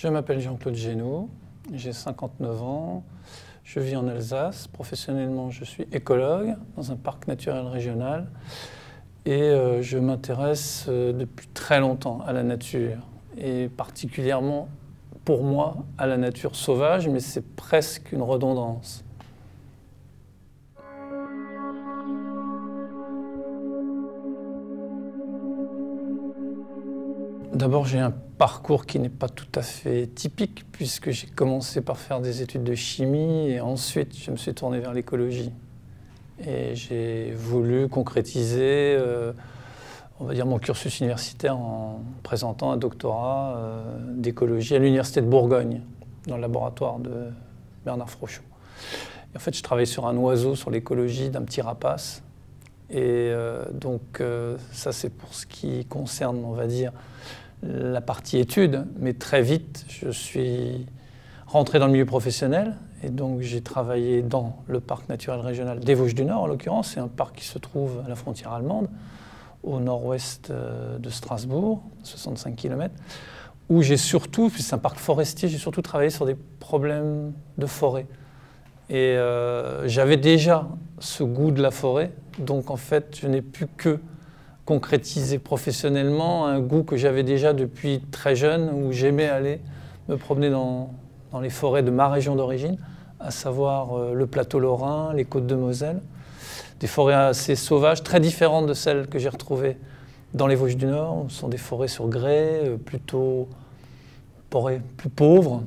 Je m'appelle Jean-Claude Génaud, j'ai 59 ans, je vis en Alsace. Professionnellement, je suis écologue dans un parc naturel régional et je m'intéresse depuis très longtemps à la nature et particulièrement pour moi à la nature sauvage, mais c'est presque une redondance. D'abord, j'ai un parcours qui n'est pas tout à fait typique puisque j'ai commencé par faire des études de chimie et ensuite je me suis tourné vers l'écologie. Et j'ai voulu concrétiser, on va dire, mon cursus universitaire en présentant un doctorat d'écologie à l'Université de Bourgogne, dans le laboratoire de Bernard Frochot. Et en fait, je travaille sur un oiseau, sur l'écologie d'un petit rapace. Et donc, ça c'est pour ce qui concerne, on va dire, la partie études, mais très vite, je suis rentré dans le milieu professionnel et donc j'ai travaillé dans le parc naturel régional des Vosges du Nord, en l'occurrence. C'est un parc qui se trouve à la frontière allemande, au nord-ouest de Strasbourg, 65 km, où j'ai surtout, puis c'est un parc forestier, j'ai surtout travaillé sur des problèmes de forêt. Et j'avais déjà ce goût de la forêt, donc en fait, je n'ai pu que concrétiser professionnellement un goût que j'avais déjà depuis très jeune, où j'aimais aller me promener dans les forêts de ma région d'origine, à savoir le plateau lorrain, les côtes de Moselle, des forêts assez sauvages, très différentes de celles que j'ai retrouvées dans les Vosges du Nord. Ce sont des forêts sur grès, plutôt plus pauvres,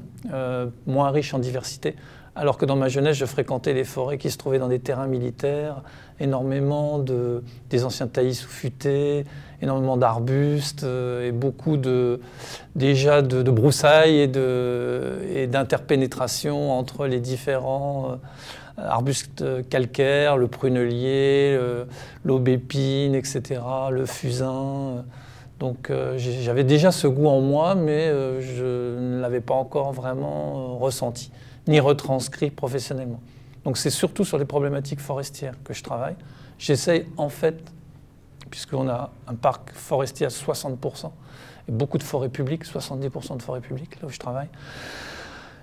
moins riches en diversité. Alors que dans ma jeunesse, je fréquentais les forêts qui se trouvaient dans des terrains militaires, énormément des anciens taillis sous-futés, énormément d'arbustes et beaucoup déjà de broussailles et d'interpénétration entre les différents arbustes calcaires, le prunelier, l'aubépine, etc., le fusain. Donc j'avais déjà ce goût en moi, mais je ne l'avais pas encore vraiment ressenti, ni retranscrit professionnellement. Donc c'est surtout sur les problématiques forestières que je travaille. J'essaye en fait, puisqu'on a un parc forestier à 60%, et beaucoup de forêts publiques, 70% de forêts publiques, là où je travaille,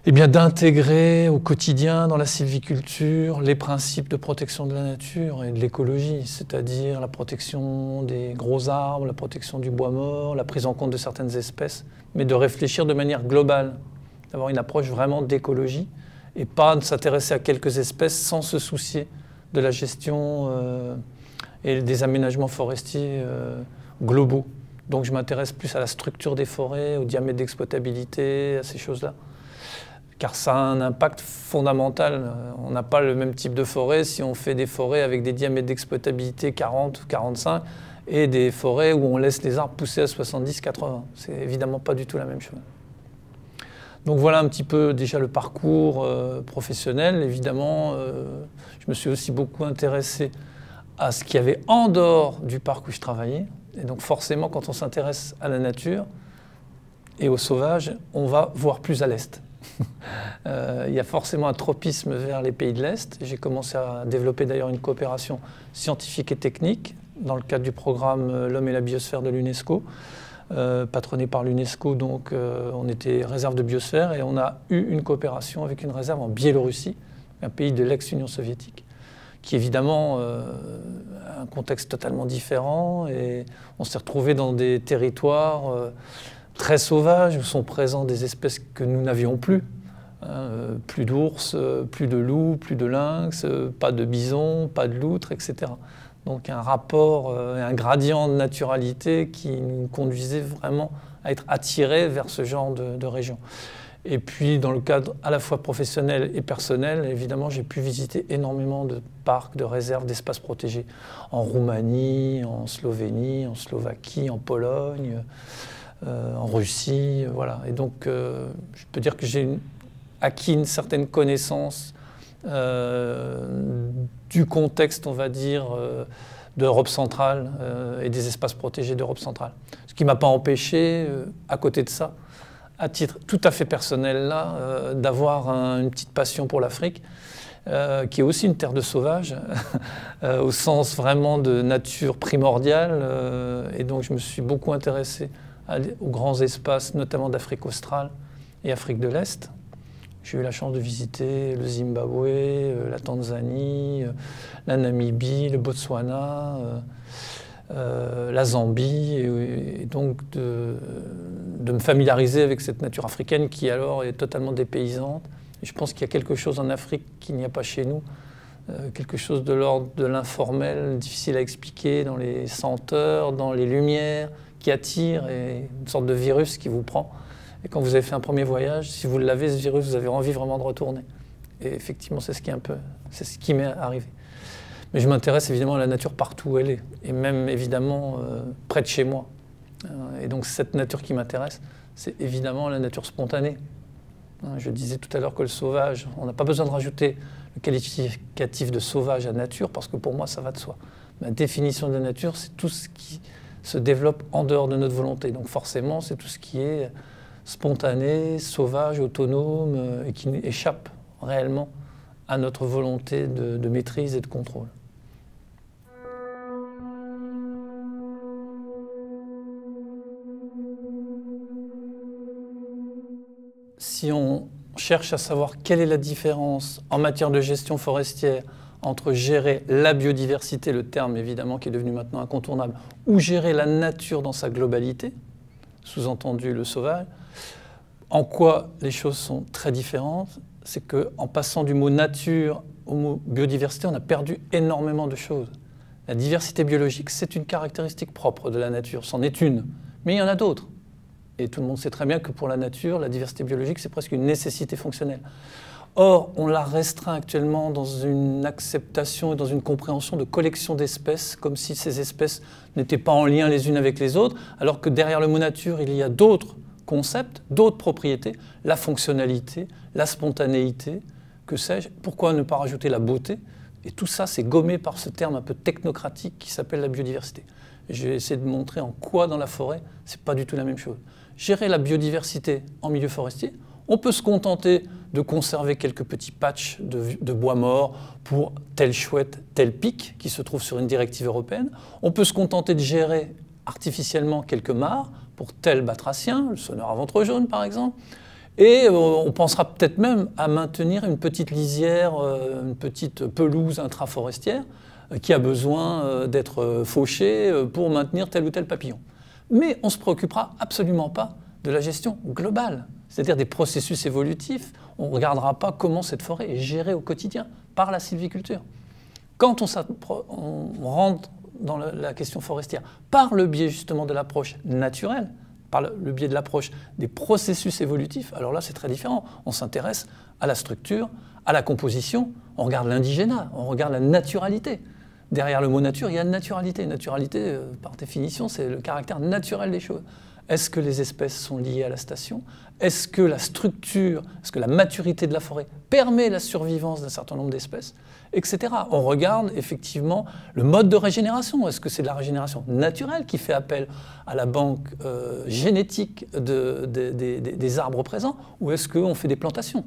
eh bien d'intégrer au quotidien dans la sylviculture les principes de protection de la nature et de l'écologie, c'est-à-dire la protection des gros arbres, la protection du bois mort, la prise en compte de certaines espèces, mais de réfléchir de manière globale, d'avoir une approche vraiment d'écologie et pas de s'intéresser à quelques espèces sans se soucier de la gestion et des aménagements forestiers globaux. Donc je m'intéresse plus à la structure des forêts, au diamètre d'exploitabilité, à ces choses-là. Car ça a un impact fondamental. On n'a pas le même type de forêt si on fait des forêts avec des diamètres d'exploitabilité 40 ou 45 et des forêts où on laisse les arbres pousser à 70-80. C'est évidemment pas du tout la même chose. Donc voilà un petit peu déjà le parcours professionnel. Évidemment, je me suis aussi beaucoup intéressé à ce qu'il y avait en dehors du parc où je travaillais. Et donc forcément, quand on s'intéresse à la nature et au sauvage, on va voir plus à l'est. Il y a forcément un tropisme vers les pays de l'Est. J'ai commencé à développer d'ailleurs une coopération scientifique et technique dans le cadre du programme L'Homme et la biosphère de l'UNESCO. Patronné par l'UNESCO, donc on était réserve de biosphère et on a eu une coopération avec une réserve en Biélorussie, un pays de l'ex-Union soviétique, qui évidemment a un contexte totalement différent et on s'est retrouvé dans des territoires très sauvages où sont présents des espèces que nous n'avions plus. Plus d'ours, plus de loups, plus de lynx, pas de bisons, pas de loutres, etc. Donc un rapport, un gradient de naturalité qui nous conduisait vraiment à être attirés vers ce genre de région. Et puis dans le cadre à la fois professionnel et personnel, évidemment j'ai pu visiter énormément de parcs, de réserves, d'espaces protégés en Roumanie, en Slovénie, en Slovaquie, en Pologne, en Russie, voilà. Et donc je peux dire que j'ai acquis une certaine connaissance du contexte, on va dire, d'Europe centrale et des espaces protégés d'Europe centrale. Ce qui ne m'a pas empêché, à côté de ça, à titre tout à fait personnel, là, d'avoir une petite passion pour l'Afrique, qui est aussi une terre de sauvages, au sens vraiment de nature primordiale. Et donc je me suis beaucoup intéressé aux grands espaces, notamment d'Afrique australe, et Afrique de l'Est. J'ai eu la chance de visiter le Zimbabwe, la Tanzanie, la Namibie, le Botswana, la Zambie, et donc de me familiariser avec cette nature africaine qui alors est totalement dépaysante. Et je pense qu'il y a quelque chose en Afrique qu'il n'y a pas chez nous, quelque chose de l'ordre de l'informel, difficile à expliquer, dans les senteurs, dans les lumières, qui attire, et une sorte de virus qui vous prend. Et quand vous avez fait un premier voyage, si vous l'avez, ce virus, vous avez envie vraiment de retourner. Et effectivement, c'est ce qui m'est arrivé. Mais je m'intéresse évidemment à la nature partout où elle est, et même évidemment près de chez moi. Et donc cette nature qui m'intéresse, c'est évidemment la nature spontanée. Je disais tout à l'heure que le sauvage, on n'a pas besoin de rajouter le qualificatif de sauvage à nature, parce que pour moi, ça va de soi. Ma définition de la nature, c'est tout ce qui se développe en dehors de notre volonté. Donc forcément, c'est tout ce qui est spontané, sauvage, autonome, et qui échappe réellement à notre volonté de maîtrise et de contrôle. Si on cherche à savoir quelle est la différence en matière de gestion forestière entre gérer la biodiversité, le terme évidemment qui est devenu maintenant incontournable, ou gérer la nature dans sa globalité, sous-entendu le sauvage, en quoi les choses sont très différentes, c'est qu'en passant du mot nature au mot biodiversité, on a perdu énormément de choses. La diversité biologique, c'est une caractéristique propre de la nature, c'en est une, mais il y en a d'autres. Et tout le monde sait très bien que pour la nature, la diversité biologique, c'est presque une nécessité fonctionnelle. Or, on la restreint actuellement dans une acceptation et dans une compréhension de collection d'espèces, comme si ces espèces n'étaient pas en lien les unes avec les autres, alors que derrière le mot nature, il y a d'autres concepts, d'autres propriétés, la fonctionnalité, la spontanéité, que sais-je. Pourquoi ne pas rajouter la beauté? Et tout ça, c'est gommé par ce terme un peu technocratique qui s'appelle la biodiversité. Je vais essayer de montrer en quoi, dans la forêt, c'est pas du tout la même chose. Gérer la biodiversité en milieu forestier, on peut se contenter de conserver quelques petits patchs de bois mort pour telle chouette, tel pic qui se trouve sur une directive européenne. On peut se contenter de gérer artificiellement quelques mares pour tel batracien, le sonneur à ventre jaune par exemple. Et on pensera peut-être même à maintenir une petite lisière, une petite pelouse intraforestière qui a besoin d'être fauchée pour maintenir tel ou tel papillon. Mais on ne se préoccupera absolument pas de la gestion globale, c'est-à-dire des processus évolutifs. On ne regardera pas comment cette forêt est gérée au quotidien par la sylviculture. Quand on rentre dans la question forestière par le biais justement de l'approche naturelle, par le biais de l'approche des processus évolutifs, alors là c'est très différent. On s'intéresse à la structure, à la composition, on regarde l'indigénat, on regarde la naturalité. Derrière le mot nature, il y a naturalité. Naturalité, par définition, c'est le caractère naturel des choses. Est-ce que les espèces sont liées à la station? Est-ce que la structure, est-ce que la maturité de la forêt permet la survivance d'un certain nombre d'espèces, etc. On regarde effectivement le mode de régénération. Est-ce que c'est de la régénération naturelle qui fait appel à la banque génétique des arbres présents, ou est-ce qu'on fait des plantations?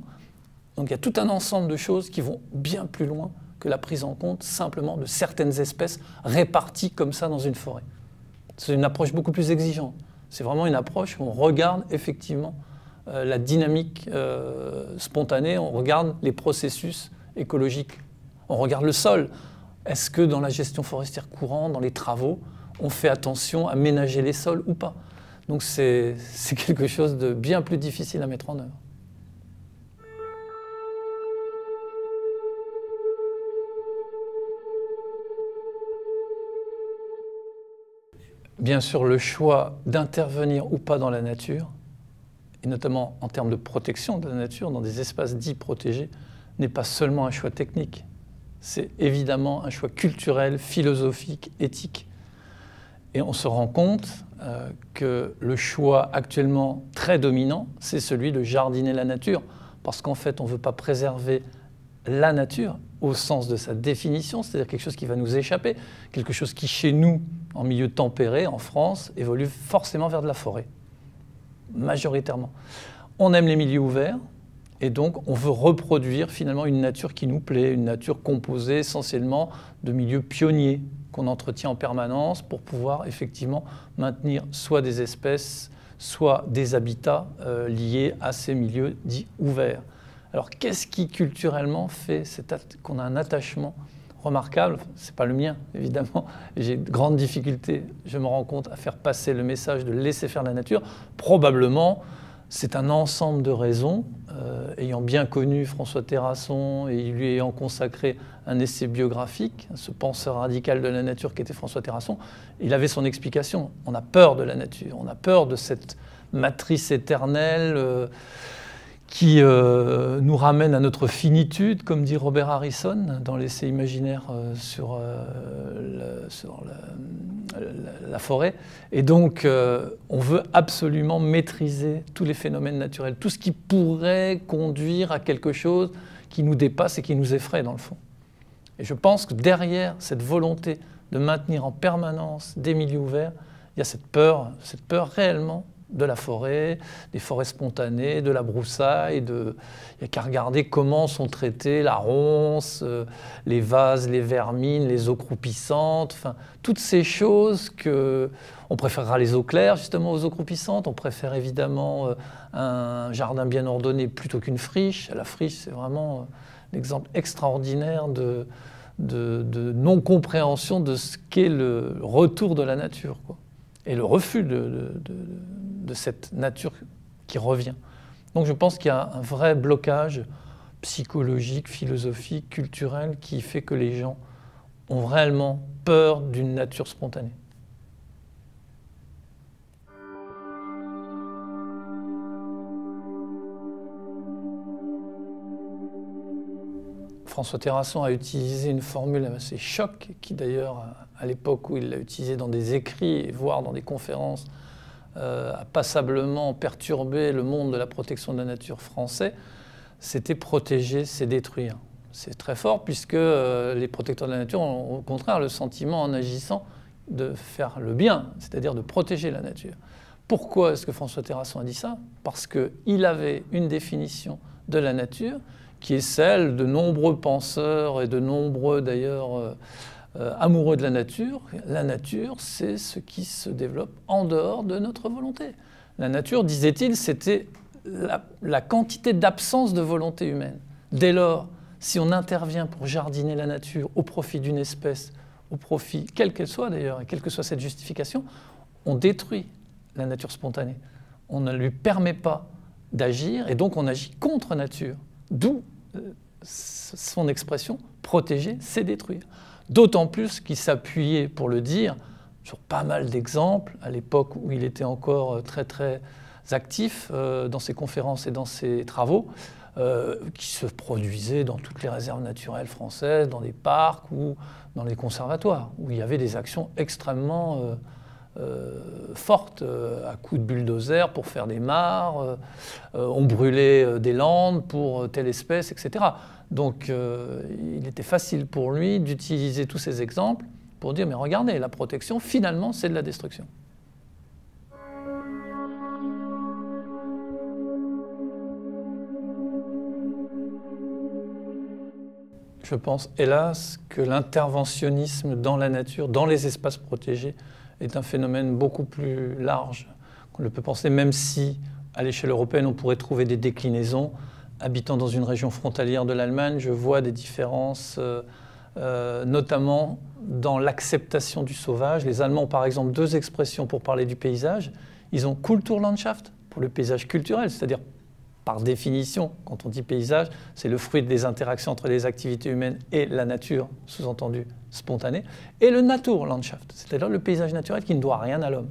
Donc il y a tout un ensemble de choses qui vont bien plus loin que la prise en compte simplement de certaines espèces réparties comme ça dans une forêt. C'est une approche beaucoup plus exigeante. C'est vraiment une approche où on regarde effectivement la dynamique spontanée, on regarde les processus écologiques, on regarde le sol. Est-ce que dans la gestion forestière courante, dans les travaux, on fait attention à ménager les sols ou pas? Donc c'est quelque chose de bien plus difficile à mettre en œuvre. Bien sûr, le choix d'intervenir ou pas dans la nature, et notamment en termes de protection de la nature, dans des espaces dits protégés, n'est pas seulement un choix technique. C'est évidemment un choix culturel, philosophique, éthique. Et on se rend compte que le choix actuellement très dominant, c'est celui de jardiner la nature. Parce qu'en fait, on ne veut pas préserver la nature au sens de sa définition, c'est-à-dire quelque chose qui va nous échapper, quelque chose qui, chez nous, en milieu tempéré, en France, évolue forcément vers de la forêt, majoritairement. On aime les milieux ouverts, et donc on veut reproduire finalement une nature qui nous plaît, une nature composée essentiellement de milieux pionniers qu'on entretient en permanence pour pouvoir effectivement maintenir soit des espèces, soit des habitats liés à ces milieux dits ouverts. Alors qu'est-ce qui culturellement fait qu'on a un attachement remarquable? Ce n'est pas le mien, évidemment. J'ai de grandes difficultés, je me rends compte, à faire passer le message de laisser faire la nature. Probablement, c'est un ensemble de raisons. Ayant bien connu François Terrasson et lui ayant consacré un essai biographique, ce penseur radical de la nature qui était François Terrasson, il avait son explication. On a peur de la nature, on a peur de cette matrice éternelle qui nous ramène à notre finitude, comme dit Robert Harrison dans l'essai imaginaire sur la forêt. Et donc, on veut absolument maîtriser tous les phénomènes naturels, tout ce qui pourrait conduire à quelque chose qui nous dépasse et qui nous effraie dans le fond. Et je pense que derrière cette volonté de maintenir en permanence des milieux ouverts, il y a cette peur réellement de la forêt, des forêts spontanées, de la broussaille. Il n'y a qu'à regarder comment sont traités la ronce, les vases, les vermines, les eaux croupissantes, enfin, toutes ces choses que... On préférera les eaux claires justement aux eaux croupissantes, on préfère évidemment un jardin bien ordonné plutôt qu'une friche. La friche, c'est vraiment l'exemple extraordinaire de non-compréhension de ce qu'est le retour de la nature, quoi. Et le refus de cette nature qui revient. Donc je pense qu'il y a un vrai blocage psychologique, philosophique, culturel qui fait que les gens ont réellement peur d'une nature spontanée. François Terrasson a utilisé une formule assez choc, qui d'ailleurs, à l'époque où il l'a utilisée dans des écrits, voire dans des conférences, a passablement perturbé le monde de la protection de la nature français, c'était protéger, c'est détruire. C'est très fort puisque les protecteurs de la nature ont au contraire le sentiment en agissant de faire le bien, c'est-à-dire de protéger la nature. Pourquoi est-ce que François Terrasson a dit ça? Parce qu'il avait une définition de la nature qui est celle de nombreux penseurs et de nombreux d'ailleurs amoureux de la nature. La nature, c'est ce qui se développe en dehors de notre volonté. La nature, disait-il, c'était la quantité d'absence de volonté humaine. Dès lors, si on intervient pour jardiner la nature au profit d'une espèce, au profit, quelle qu'elle soit d'ailleurs, et quelle que soit cette justification, on détruit la nature spontanée. On ne lui permet pas d'agir et donc on agit contre nature. D'où son expression, protéger, c'est détruire. D'autant plus qu'il s'appuyait, pour le dire, sur pas mal d'exemples, à l'époque où il était encore très très actif dans ses conférences et dans ses travaux, qui se produisaient dans toutes les réserves naturelles françaises, dans des parcs ou dans les conservatoires, où il y avait des actions extrêmement fortes, à coups de bulldozer pour faire des mares, on brûlait des landes pour telle espèce, etc. Donc il était facile pour lui d'utiliser tous ces exemples pour dire mais regardez, la protection finalement c'est de la destruction. Je pense hélas que l'interventionnisme dans la nature, dans les espaces protégés, est un phénomène beaucoup plus large qu'on le peut penser, même si, à l'échelle européenne, on pourrait trouver des déclinaisons. Habitant dans une région frontalière de l'Allemagne, je vois des différences, notamment dans l'acceptation du sauvage. Les Allemands ont par exemple deux expressions pour parler du paysage. Ils ont Kulturlandschaft, pour le paysage culturel, c'est-à-dire, par définition, quand on dit paysage, c'est le fruit des interactions entre les activités humaines et la nature, sous-entendu spontanée, et le Naturlandschaft, c'est-à-dire le paysage naturel qui ne doit rien à l'homme.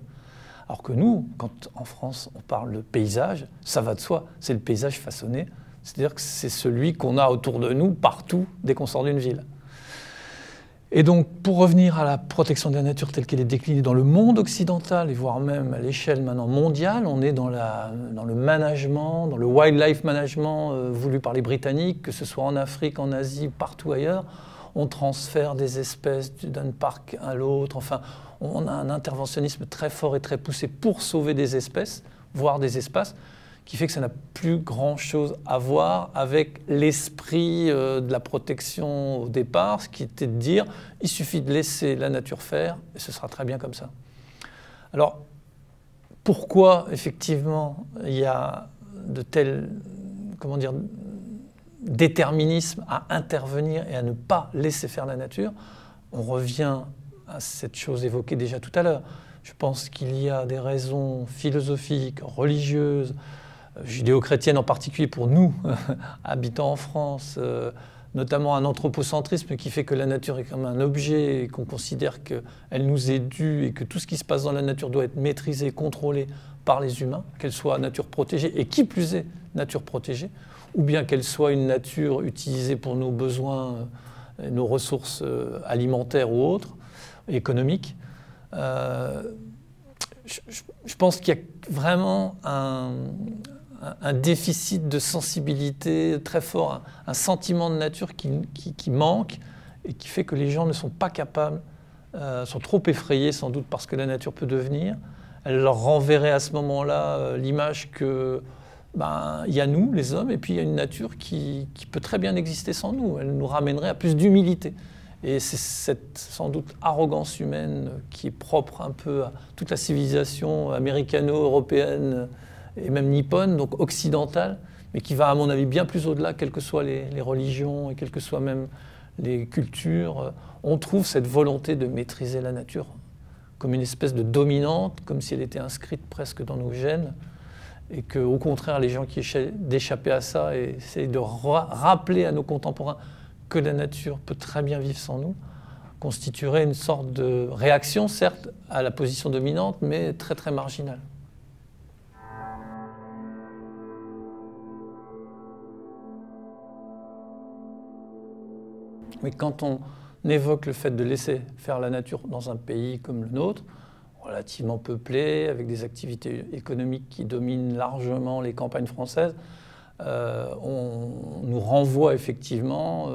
Alors que nous, quand en France on parle de paysage, ça va de soi, c'est le paysage façonné, c'est-à-dire que c'est celui qu'on a autour de nous, partout, dès qu'on sort d'une ville. Et donc, pour revenir à la protection de la nature telle qu'elle est déclinée dans le monde occidental, et voire même à l'échelle maintenant mondiale, on est dans le management, dans le wildlife management voulu par les Britanniques, que ce soit en Afrique, en Asie, partout ailleurs. On transfère des espèces d'un parc à l'autre, enfin, on a un interventionnisme très fort et très poussé pour sauver des espèces, voire des espaces, qui fait que ça n'a plus grand-chose à voir avec l'esprit de la protection au départ, ce qui était de dire il suffit de laisser la nature faire et ce sera très bien comme ça. Alors, Pourquoi, effectivement, il y a de tels, comment dire, déterminismes à intervenir et à ne pas laisser faire la nature? On revient à cette chose évoquée déjà tout à l'heure. Je pense qu'il y a des raisons philosophiques, religieuses, judéo-chrétiennes en particulier pour nous, habitant en France, notamment un anthropocentrisme qui fait que la nature est comme un objet et qu'on considère qu'elle nous est due et que tout ce qui se passe dans la nature doit être maîtrisé, contrôlé par les humains, qu'elle soit nature protégée et qui plus est nature protégée, ou bien qu'elle soit une nature utilisée pour nos besoins, nos ressources alimentaires ou autres, économiques. Je pense qu'il y a vraiment un déficit de sensibilité très fort, un sentiment de nature qui manque et qui fait que les gens ne sont pas capables, sont trop effrayés sans doute par ce que la nature peut devenir. Elle leur renverrait à ce moment-là l'image que il y a nous, les hommes, et puis il y a une nature qui peut très bien exister sans nous. Elle nous ramènerait à plus d'humilité. Et c'est cette, sans doute, arrogance humaine qui est propre un peu à toute la civilisation américano-européenne et même nippone, donc occidentale, mais qui va, à mon avis, bien plus au-delà, quelles que soient les religions et quelles que soient même les cultures. On trouve cette volonté de maîtriser la nature comme une espèce de dominante, comme si elle était inscrite presque dans nos gènes, et qu'au contraire, les gens qui essaient d'échapper à ça et essayent de rappeler à nos contemporains que la nature peut très bien vivre sans nous, constituerait une sorte de réaction, certes, à la position dominante, mais très très marginale. Mais quand on évoque le fait de laisser faire la nature dans un pays comme le nôtre, relativement peuplé, avec des activités économiques qui dominent largement les campagnes françaises, on nous renvoie effectivement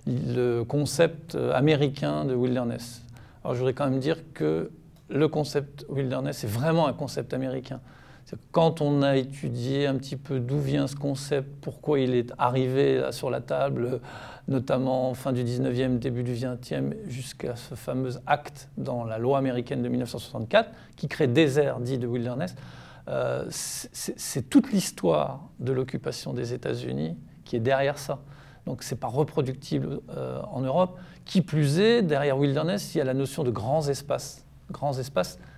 le concept américain de wilderness. Alors je voudrais quand même dire que le concept wilderness est vraiment un concept américain. Quand on a étudié un petit peu d'où vient ce concept, pourquoi il est arrivé là, sur la table, notamment fin du 19e, début du 20e, jusqu'à ce fameux acte dans la loi américaine de 1964, qui crée des aires dites de wilderness, c'est toute l'histoire de l'occupation des États-Unis qui est derrière ça. Donc ce n'est pas reproductible en Europe. Qui plus est, derrière wilderness, il y a la notion de grands espaces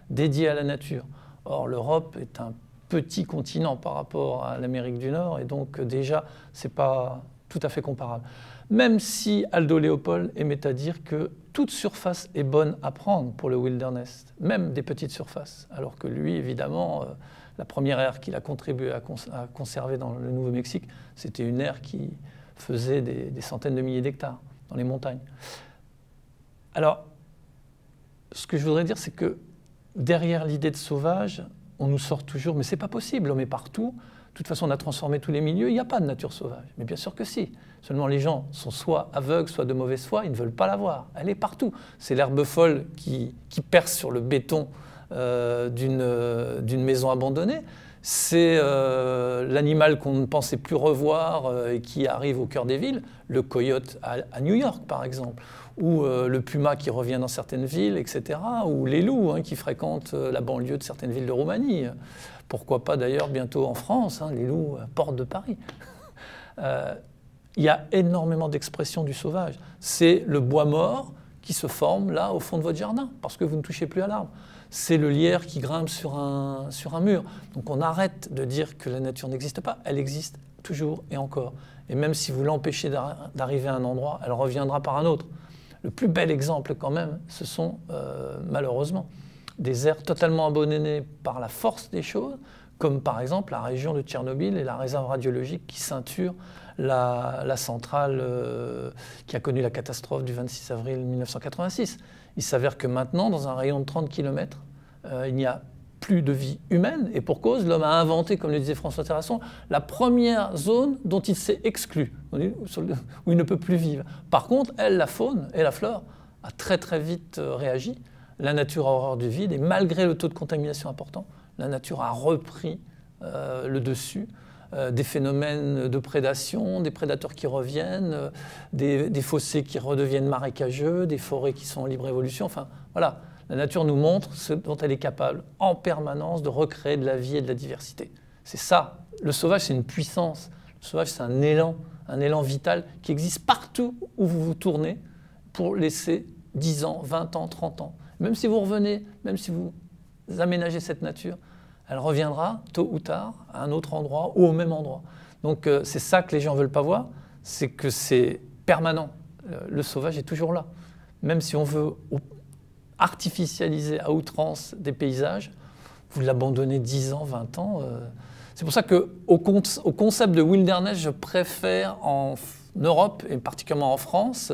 dédiés à la nature. Or, l'Europe est un petit continent par rapport à l'Amérique du Nord, et donc déjà, ce n'est pas tout à fait comparable. Même si Aldo Leopold aimait à dire que toute surface est bonne à prendre pour le wilderness, même des petites surfaces, alors que lui, évidemment, la première aire qu'il a contribué à conserver dans le Nouveau-Mexique, c'était une aire qui faisait des centaines de milliers d'hectares dans les montagnes. Alors, ce que je voudrais dire, c'est que derrière l'idée de sauvage, on nous sort toujours, mais c'est pas possible, l'homme est partout. De toute façon, on a transformé tous les milieux, il n'y a pas de nature sauvage. Mais bien sûr que si. Seulement les gens sont soit aveugles, soit de mauvaise foi, ils ne veulent pas la voir. Elle est partout. C'est l'herbe folle qui perce sur le béton d'une maison abandonnée. C'est l'animal qu'on ne pensait plus revoir et qui arrive au cœur des villes, le coyote à New York par exemple, ou le puma qui revient dans certaines villes, etc., ou les loups qui fréquentent la banlieue de certaines villes de Roumanie. Pourquoi pas d'ailleurs bientôt en France, les loups porte de Paris. Il y a énormément d'expressions du sauvage. C'est le bois mort qui se forme là au fond de votre jardin, parce que vous ne touchez plus à l'arbre. C'est le lierre qui grimpe sur un mur. Donc on arrête de dire que la nature n'existe pas, elle existe toujours et encore. Et même si vous l'empêchez d'arriver à un endroit, elle reviendra par un autre. Le plus bel exemple quand même, ce sont malheureusement des aires totalement abandonnées par la force des choses, comme par exemple la région de Tchernobyl et la réserve radiologique qui ceinture la centrale qui a connu la catastrophe du 26 avril 1986. Il s'avère que maintenant, dans un rayon de 30 km, il n'y a plus de vie humaine, et pour cause, l'homme a inventé, comme le disait François Terrasson, la première zone dont il s'est exclu, où il ne peut plus vivre. Par contre, la faune et la flore a très très vite réagi. La nature a horreur du vide, et malgré le taux de contamination important, la nature a repris le dessus. Des phénomènes de prédation, des prédateurs qui reviennent, des fossés qui redeviennent marécageux, des forêts qui sont en libre évolution. Enfin, voilà, La nature nous montre ce dont elle est capable en permanence de recréer de la vie et de la diversité. C'est ça. Le sauvage, c'est une puissance. Le sauvage, c'est un élan vital qui existe partout où vous vous tournez pour laisser 10 ans, 20 ans, 30 ans. Même si vous revenez, même si vous aménagez cette nature, elle reviendra tôt ou tard à un autre endroit ou au même endroit. Donc c'est ça que les gens ne veulent pas voir, c'est que c'est permanent. Le sauvage est toujours là. Même si on veut artificialiser à outrance des paysages, vous l'abandonnez 10 ans, 20 ans. C'est pour ça qu'au concept de wilderness, je préfère en Europe, et particulièrement en France,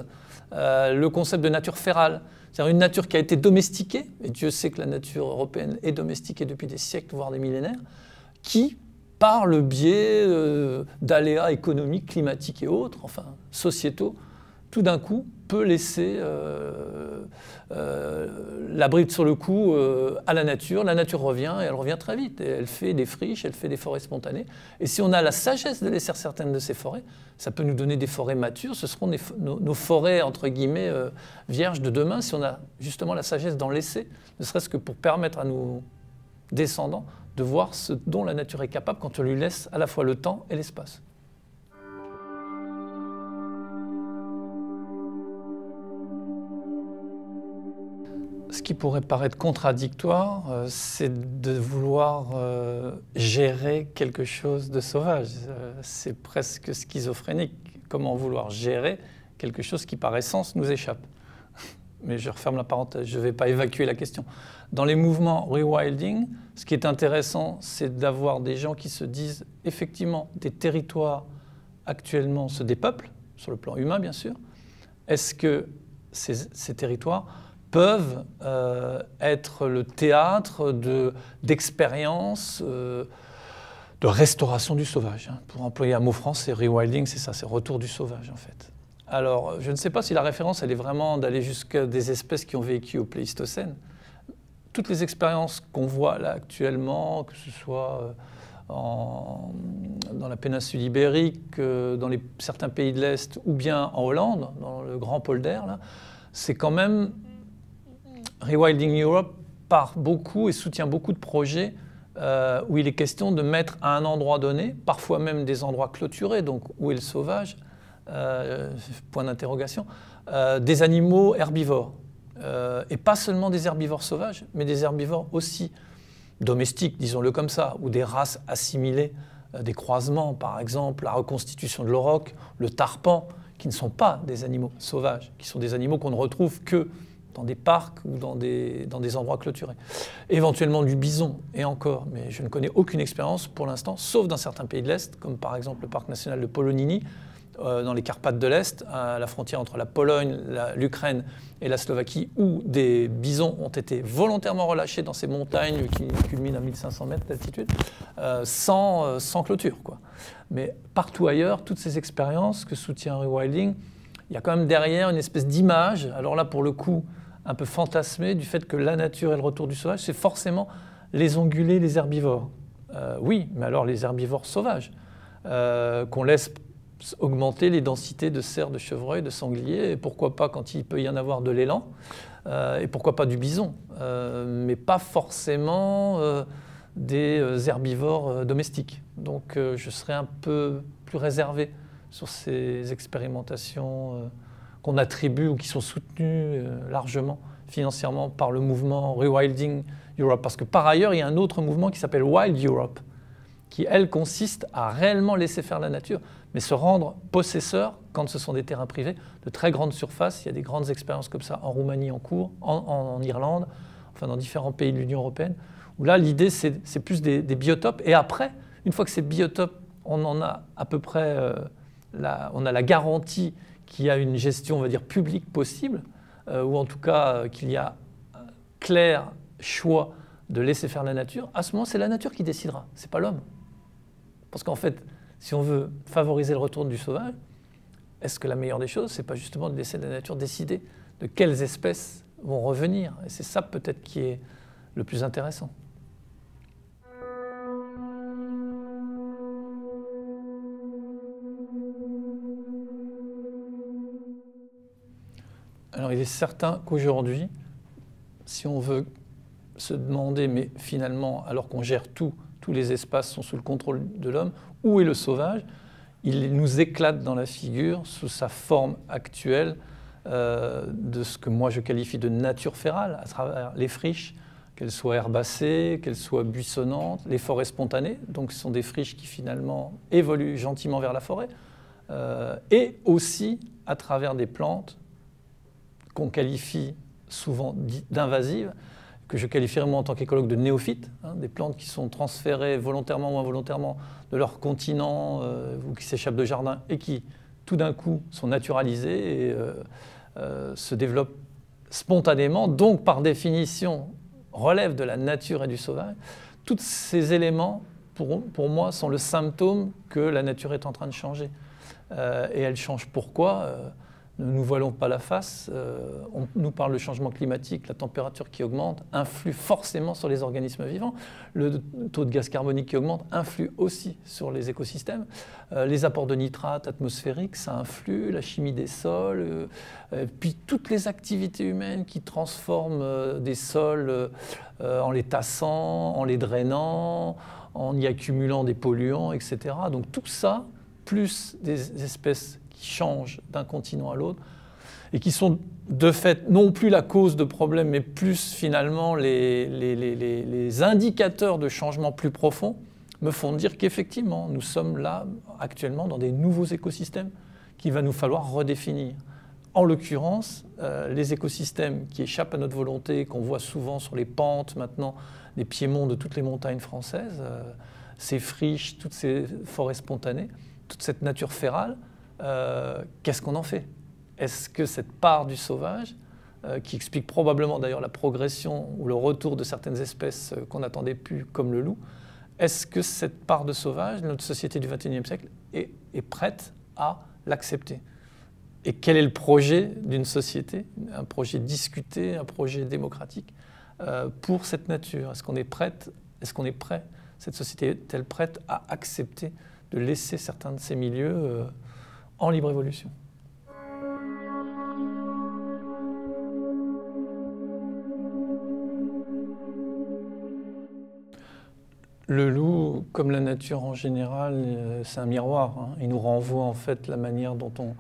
le concept de nature férale. C'est-à-dire une nature qui a été domestiquée, et Dieu sait que la nature européenne est domestiquée depuis des siècles, voire des millénaires, qui, par le biais d'aléas économiques, climatiques et autres, enfin sociétaux, tout d'un coup peut laisser la bride sur le cou à la nature. La nature revient, et elle revient très vite. Et elle fait des friches, elle fait des forêts spontanées. Et si on a la sagesse de laisser certaines de ces forêts, ça peut nous donner des forêts matures. Ce seront nos forêts, entre guillemets, vierges de demain, si on a justement la sagesse d'en laisser, ne serait-ce que pour permettre à nos descendants de voir ce dont la nature est capable quand on lui laisse à la fois le temps et l'espace. Ce qui pourrait paraître contradictoire, c'est de vouloir gérer quelque chose de sauvage. C'est presque schizophrénique. Comment vouloir gérer quelque chose qui, par essence, nous échappe? Mais je referme la parenthèse, je ne vais pas évacuer la question. Dans les mouvements rewilding, ce qui est intéressant, c'est d'avoir des gens qui se disent, effectivement, des territoires actuellement se dépeuplent, sur le plan humain, bien sûr. Est-ce que ces territoires peuvent être le théâtre d'expériences de restauration du sauvage. Pour employer un mot français, rewilding, c'est ça, c'est retour du sauvage en fait. Alors, je ne sais pas si la référence, elle est vraiment d'aller jusqu'à des espèces qui ont vécu au Pléistocène. Toutes les expériences qu'on voit là actuellement, que ce soit dans la péninsule ibérique, dans certains pays de l'Est, ou bien en Hollande, dans le grand polder, là, c'est quand même... Rewilding Europe part beaucoup et soutient beaucoup de projets où il est question de mettre à un endroit donné, parfois même des endroits clôturés, donc où est le sauvage, point d'interrogation, des animaux herbivores. Et pas seulement des herbivores sauvages, mais des herbivores aussi domestiques, disons-le comme ça, ou des races assimilées, des croisements, par exemple, la reconstitution de l'auroch, le tarpan, qui ne sont pas des animaux sauvages, qui sont des animaux qu'on ne retrouve que dans des parcs ou dans des endroits clôturés. Éventuellement du bison, et encore, mais je ne connais aucune expérience pour l'instant, sauf dans certains pays de l'Est, comme par exemple le parc national de Poloniny, dans les Carpates de l'Est, à la frontière entre la Pologne, l'Ukraine et la Slovaquie, où des bisons ont été volontairement relâchés dans ces montagnes qui culminent à 1500 mètres d'altitude, sans clôture, quoi. Mais partout ailleurs, toutes ces expériences que soutient Rewilding, il y a quand même derrière une espèce d'image, alors là pour le coup, un peu fantasmé du fait que la nature et le retour du sauvage, c'est forcément les ongulés, les herbivores. Oui, mais alors les herbivores sauvages, qu'on laisse augmenter les densités de cerfs, de chevreuils, de sangliers, et pourquoi pas quand il peut y en avoir de l'élan, et pourquoi pas du bison, mais pas forcément des herbivores domestiques. Donc je serais un peu plus réservé sur ces expérimentations qu'on attribue ou qui sont soutenues largement financièrement par le mouvement Rewilding Europe. Parce que par ailleurs, il y a un autre mouvement qui s'appelle Wild Europe, qui, elle, consiste à réellement laisser faire la nature, mais se rendre possesseur, quand ce sont des terrains privés, de très grandes surfaces. Il y a des grandes expériences comme ça en Roumanie en cours, en Irlande, enfin dans différents pays de l'Union européenne, où là, l'idée, c'est plus des biotopes. Et après, une fois que ces biotopes, on en a à peu près... on a la garantie qu'il y a une gestion, on va dire, publique possible, ou en tout cas qu'il y a un clair choix de laisser faire la nature. À ce moment, c'est la nature qui décidera, ce n'est pas l'homme. Parce qu'en fait, si on veut favoriser le retour du sauvage, est-ce que la meilleure des choses, ce n'est pas justement de laisser la nature décider de quelles espèces vont revenir? Et c'est ça peut-être qui est le plus intéressant. Alors il est certain qu'aujourd'hui, si on veut se demander, mais finalement, alors qu'on gère tout, tous les espaces sont sous le contrôle de l'homme, où est le sauvage? Il nous éclate dans la figure sous sa forme actuelle de ce que moi je qualifie de nature férale, à travers les friches, qu'elles soient herbacées, qu'elles soient buissonnantes, les forêts spontanées, donc ce sont des friches qui finalement évoluent gentiment vers la forêt, et aussi à travers des plantes qu'on qualifie souvent d'invasives, que je qualifierais moi en tant qu'écologue de néophytes, hein, des plantes qui sont transférées volontairement ou involontairement de leur continent ou qui s'échappent de jardin et qui tout d'un coup sont naturalisées et se développent spontanément, donc par définition relèvent de la nature et du sauvage. Tous ces éléments, pour moi, sont le symptôme que la nature est en train de changer. Et elle change pourquoi? Ne nous voilons pas la face, on nous parle de changement climatique, la température qui augmente influe forcément sur les organismes vivants, le taux de gaz carbonique qui augmente influe aussi sur les écosystèmes, les apports de nitrates atmosphériques, ça influe, la chimie des sols, puis toutes les activités humaines qui transforment des sols en les tassant, en les drainant, en y accumulant des polluants, etc. Donc tout ça, plus des espèces qui changent d'un continent à l'autre et qui sont de fait non plus la cause de problèmes, mais plus finalement les indicateurs de changement plus profonds, me font dire qu'effectivement, nous sommes là actuellement dans des nouveaux écosystèmes qu'il va nous falloir redéfinir. En l'occurrence, les écosystèmes qui échappent à notre volonté, qu'on voit souvent sur les pentes maintenant, les piémonts de toutes les montagnes françaises, ces friches, toutes ces forêts spontanées, toute cette nature férale, qu'est-ce qu'on en fait? Est-ce que cette part du sauvage, qui explique probablement d'ailleurs la progression ou le retour de certaines espèces qu'on n'attendait plus, comme le loup, est-ce que cette part de sauvage, notre société du XXIe siècle, est prête à l'accepter? Et quel est le projet d'une société, un projet discuté, un projet démocratique pour cette nature? Est-ce qu'on est prête, est-ce qu'on est prêt, cette société est-elle prête à accepter de laisser certains de ces milieux en libre évolution? Le loup, comme la nature en général, c'est un miroir, hein. Il nous renvoie en fait la manière dont on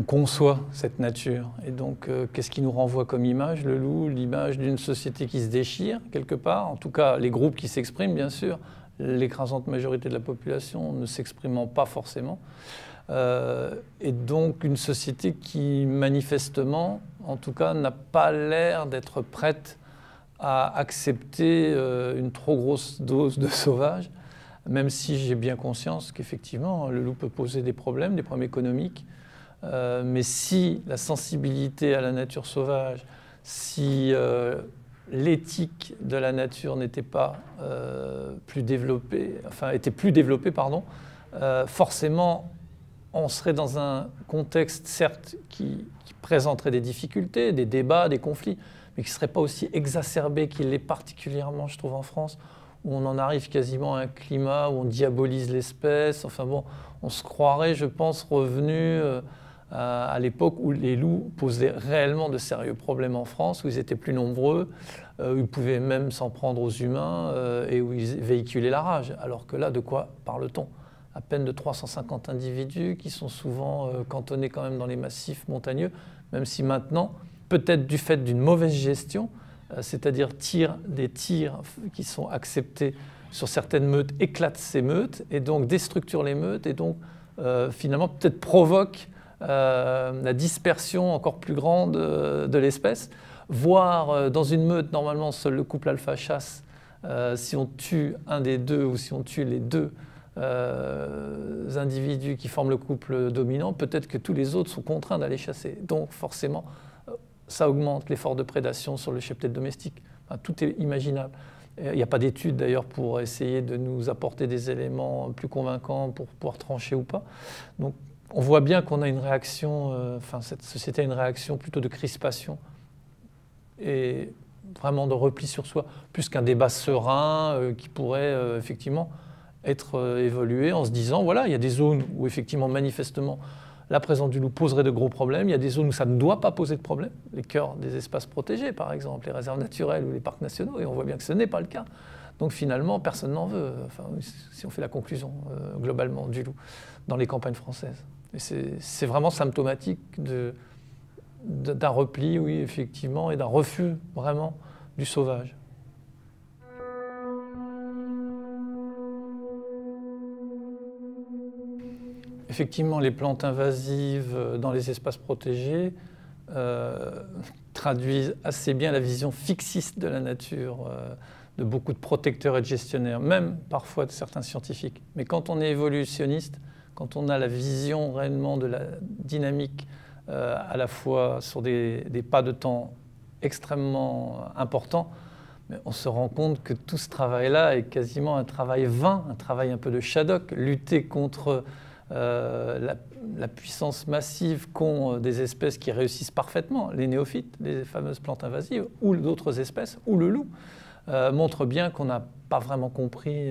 conçoit cette nature. Et donc, qu'est-ce qui nous renvoie comme image? Le loup, l'image d'une société qui se déchire, quelque part. En tout cas, les groupes qui s'expriment, bien sûr. L'écrasante majorité de la population ne s'exprimant pas forcément. Et donc, une société qui, manifestement, en tout cas, n'a pas l'air d'être prête à accepter une trop grosse dose de sauvage, même si j'ai bien conscience qu'effectivement, le loup peut poser des problèmes économiques. Mais si la sensibilité à la nature sauvage, si l'éthique de la nature n'était pas plus développée, pardon, forcément on serait dans un contexte certes qui présenterait des difficultés, des débats, des conflits, mais qui ne serait pas aussi exacerbé qu'il l'est particulièrement, je trouve, en France, où on en arrive quasiment à un climat où on diabolise l'espèce. Enfin bon, on se croirait, je pense, revenu à l'époque où les loups posaient réellement de sérieux problèmes en France, où ils étaient plus nombreux, où ils pouvaient même s'en prendre aux humains et où ils véhiculaient la rage. Alors que là, de quoi parle-t-on? À peine de 350 individus qui sont souvent cantonnés quand même dans les massifs montagneux, même si maintenant, peut-être du fait d'une mauvaise gestion, c'est-à-dire des tirs qui sont acceptés sur certaines meutes, éclatent ces meutes et donc déstructurent les meutes et donc finalement peut-être provoquent la dispersion encore plus grande de l'espèce, voire dans une meute, normalement seul le couple alpha chasse, si on tue un des deux ou si on tue les deux individus qui forment le couple dominant, peut-être que tous les autres sont contraints d'aller chasser. Donc forcément, ça augmente l'effort de prédation sur le cheptel domestique. Enfin, tout est imaginable. Il n'y a pas d'études d'ailleurs pour essayer de nous apporter des éléments plus convaincants pour pouvoir trancher ou pas. Donc on voit bien qu'on a une réaction, cette société a une réaction plutôt de crispation et vraiment de repli sur soi, plus qu'un débat serein qui pourrait effectivement être évolué en se disant, voilà, il y a des zones où effectivement, manifestement, la présence du loup poserait de gros problèmes. Il y a des zones où ça ne doit pas poser de problème, les cœurs des espaces protégés par exemple, les réserves naturelles ou les parcs nationaux, et on voit bien que ce n'est pas le cas. Donc finalement, personne n'en veut, enfin, si on fait la conclusion globalement du loup dans les campagnes françaises. Et c'est vraiment symptomatique d'un repli, oui, effectivement, et d'un refus vraiment du sauvage. Effectivement, les plantes invasives dans les espaces protégés traduisent assez bien la vision fixiste de la nature, de beaucoup de protecteurs et de gestionnaires, même parfois de certains scientifiques. Mais quand on est évolutionniste, quand on a la vision réellement de la dynamique, à la fois sur des pas de temps extrêmement importants, mais on se rend compte que tout ce travail-là est quasiment un travail vain, un travail un peu de Shadok, lutter contre la puissance massive qu'ont des espèces qui réussissent parfaitement, les néophytes, les fameuses plantes invasives, ou d'autres espèces, ou le loup, montre bien qu'on n'a pas vraiment compris